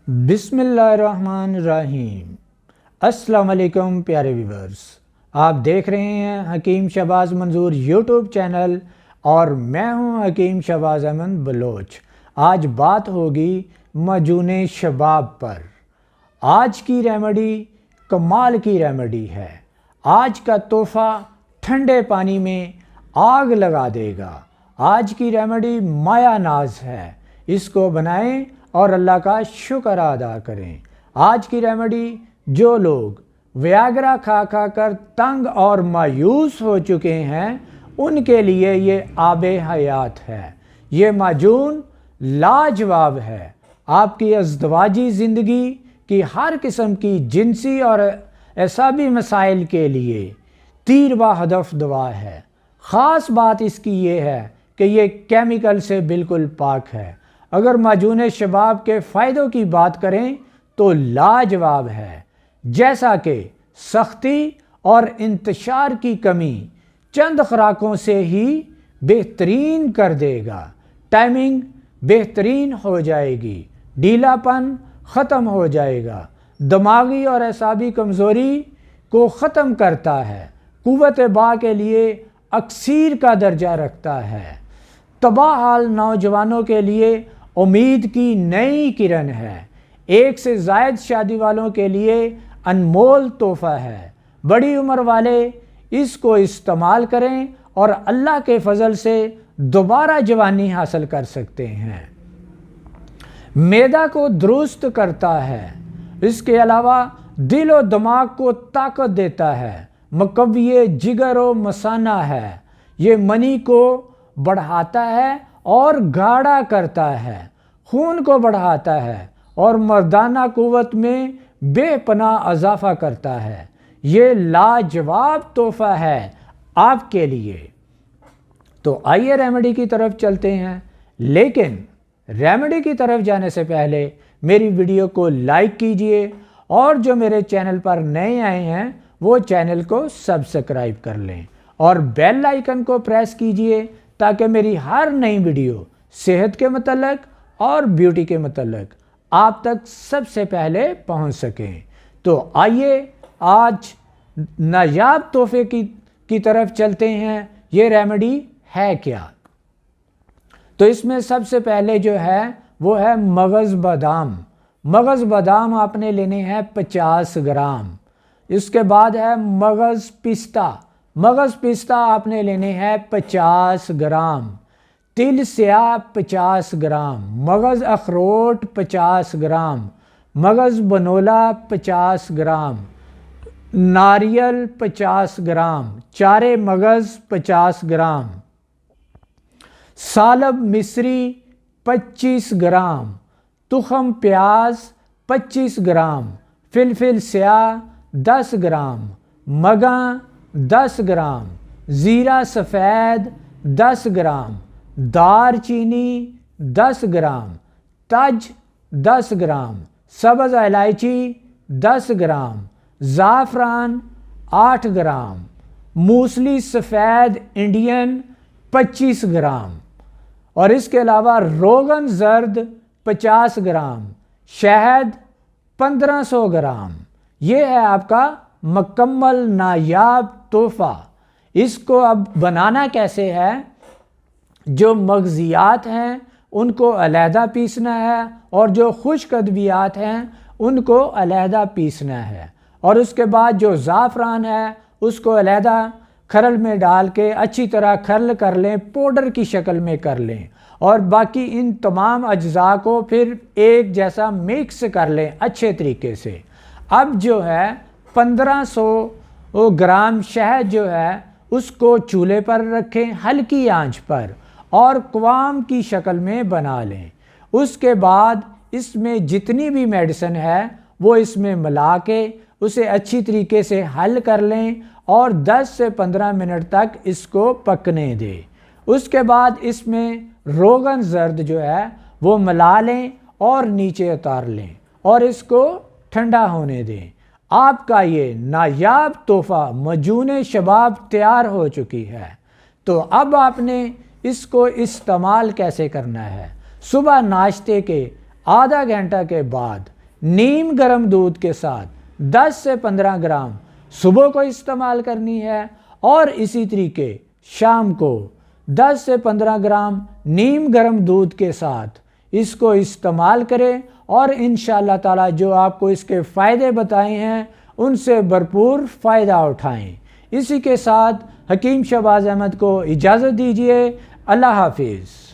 بسم اللہ الرحمن الرحیم۔ السلام علیکم پیارے ویورز، آپ دیکھ رہے ہیں حکیم شہباز منظور یوٹیوب چینل اور میں ہوں حکیم شہباز احمد بلوچ۔ آج بات ہوگی معجون شباب پر۔ آج کی ریمیڈی کمال کی ریمیڈی ہے۔ آج کا تحفہ ٹھنڈے پانی میں آگ لگا دے گا۔ آج کی ریمیڈی مایا ناز ہے، اس کو بنائیں اور اللہ کا شکر ادا کریں۔ آج کی ریمیڈی جو لوگ ویاگرا کھا کھا کر تنگ اور مایوس ہو چکے ہیں ان کے لیے یہ آب حیات ہے۔ یہ معجون لاجواب ہے۔ آپ کی ازدواجی زندگی کی ہر قسم کی جنسی اور اعصابی مسائل کے لیے تیر و ہدف دوا ہے۔ خاص بات اس کی یہ ہے کہ یہ کیمیکل سے بالکل پاک ہے۔ اگر معجون شباب کے فائدوں کی بات کریں تو لاجواب ہے، جیسا کہ سختی اور انتشار کی کمی چند خوراکوں سے ہی بہترین کر دے گا۔ ٹائمنگ بہترین ہو جائے گی، ڈھیلا پن ختم ہو جائے گا، دماغی اور اعصابی کمزوری کو ختم کرتا ہے، قوت با کے لیے اکسیر کا درجہ رکھتا ہے، تباہ حال نوجوانوں کے لیے امید کی نئی کرن ہے، ایک سے زائد شادی والوں کے لیے انمول تحفہ ہے۔ بڑی عمر والے اس کو استعمال کریں اور اللہ کے فضل سے دوبارہ جوانی حاصل کر سکتے ہیں۔ معدہ کو درست کرتا ہے، اس کے علاوہ دل و دماغ کو طاقت دیتا ہے، مقوی جگر و مثانہ ہے، یہ منی کو بڑھاتا ہے اور گاڑھا کرتا ہے، خون کو بڑھاتا ہے اور مردانہ قوت میں بے پناہ اضافہ کرتا ہے۔ یہ لاجواب تحفہ ہے آپ کے لیے۔ تو آئیے ریمیڈی کی طرف چلتے ہیں، لیکن ریمیڈی کی طرف جانے سے پہلے میری ویڈیو کو لائک کیجئے اور جو میرے چینل پر نئے آئے ہیں وہ چینل کو سبسکرائب کر لیں اور بیل آئیکن کو پریس کیجئے تاکہ میری ہر نئی ویڈیو صحت کے متعلق اور بیوٹی کے متعلق آپ تک سب سے پہلے پہنچ سکیں۔ تو آئیے آج نایاب تحفے کی طرف چلتے ہیں۔ یہ ریمیڈی ہے کیا؟ تو اس میں سب سے پہلے جو ہے وہ ہے مغز بادام۔ مغز بادام آپ نے لینے ہیں 50 گرام۔ اس کے بعد ہے مغز پستہ۔ مغز پستہ آپ نے لینے ہیں 50 گرام۔ تل سیاہ 50 گرام، مغز اخروٹ 50 گرام، مغز بنولا 50 گرام، ناریل 50 گرام، چارے مغز 50 گرام، سالب مصری 25 گرام، تخم پیاز 25 گرام، فلفل سیاہ 10 گرام، مگاں 10 گرام، زیرہ سفید 10 گرام، دار چینی 10 گرام، تج 10 گرام، سبز الائچی 10 گرام، زعفران 8 گرام، موسلی سفید انڈین 25 گرام، اور اس کے علاوہ روغن زرد 50 گرام، شہد 1500 گرام۔ یہ ہے آپ کا مکمل نایاب تحفہ۔ اس کو اب بنانا کیسے ہے؟ جو مغزیات ہیں ان کو علیحدہ پیسنا ہے اور جو خشک ادویات ہیں ان کو علیحدہ پیسنا ہے، اور اس کے بعد جو زعفران ہے اس کو علیحدہ کھرل میں ڈال کے اچھی طرح کھرل کر لیں، پاؤڈر کی شکل میں کر لیں، اور باقی ان تمام اجزاء کو پھر ایک جیسا مکس کر لیں اچھے طریقے سے۔ اب جو ہے 1500 گرام شہد جو ہے اس کو چولہے پر رکھیں ہلکی آنچ پر اور قوام کی شکل میں بنا لیں۔ اس کے بعد اس میں جتنی بھی میڈیسن ہے وہ اس میں ملا کے اسے اچھی طریقے سے حل کر لیں اور 10 سے 15 منٹ تک اس کو پکنے دیں۔ اس کے بعد اس میں روغن زرد جو ہے وہ ملا لیں اور نیچے اتار لیں اور اس کو ٹھنڈا ہونے دیں۔ آپ کا یہ نایاب تحفہ معجون شباب تیار ہو چکی ہے۔ تو اب آپ نے اس کو استعمال کیسے کرنا ہے؟ صبح ناشتے کے آدھا گھنٹہ کے بعد نیم گرم دودھ کے ساتھ 10 سے 15 گرام صبح کو استعمال کرنی ہے، اور اسی طریقے شام کو 10 سے 15 گرام نیم گرم دودھ کے ساتھ اس کو استعمال کریں، اور انشاءاللہ تعالی جو آپ کو اس کے فائدے بتائے ہیں ان سے بھرپور فائدہ اٹھائیں۔ اسی کے ساتھ حکیم شہباز احمد کو اجازت دیجیے۔ اللہ حافظ۔